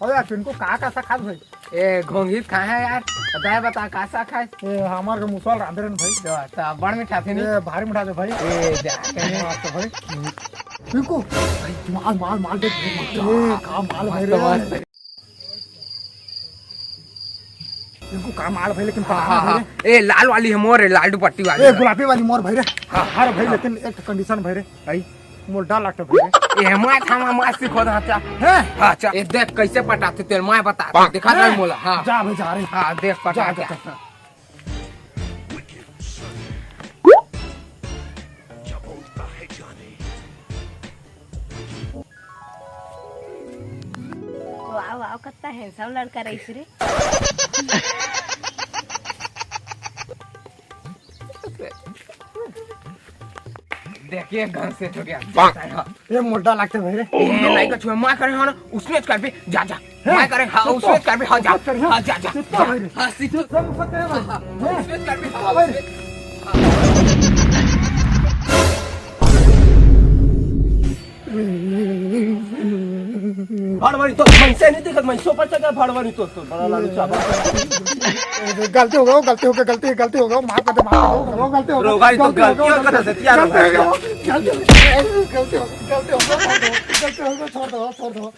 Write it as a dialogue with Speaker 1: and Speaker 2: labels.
Speaker 1: अरे यार तुमको का सा खास भाई
Speaker 2: ए घोंघीत खाए है यार बताए बता कासा खाए
Speaker 1: ए हमार के मुसवाल रांधरन भाई
Speaker 2: तो बड़ मीठा थे नहीं
Speaker 1: ए भारी मिठा दे भाई
Speaker 2: ए जा कहीं
Speaker 1: तो भाई तुमको भाई माल माल माल दे ए का माल भाई रे तुमको का माल भाई लेकिन
Speaker 2: हाँ हाँ ए लाल वाली है मोर लाल दुपट्टी वाली
Speaker 1: ए गुलाबी वाली मोर भाई रे हां भाई लेकिन एक कंडीशन भाई रे भाई मोर डर लगता भाई
Speaker 2: ए मैं थामा मस्ती खोद हां
Speaker 1: है
Speaker 2: हां चल ए देख कैसे पटाते तेरे मैं बता दिखा दे मोला हां
Speaker 1: जा भाई जा रे
Speaker 2: हां देख पटा
Speaker 1: जा,
Speaker 2: जा
Speaker 3: वाह वाह कितना हैंडसम लड़का रही रे
Speaker 2: देखिए घर से तो गया
Speaker 1: ये मोटा लगता भाई रे
Speaker 2: ए नहीं कुछ मैं करे हो ना उसने कर भी जा जा मैं करे हां उसने कर भी हां जा हां जा जा हां सीख
Speaker 1: सब फटे भाई
Speaker 2: उसने कर भी
Speaker 1: हां भाई
Speaker 2: भाड़वारी तो मन से नहीं दिखत मन सोपर चढ़ा भाड़वारी तो बड़ा लालू चाबा
Speaker 1: गलती हो गया गलती हो गया माफ कर दे गलती हो
Speaker 2: रोगारी तो गलतियां कर सकती है
Speaker 1: गलती हो गया छोड़ दो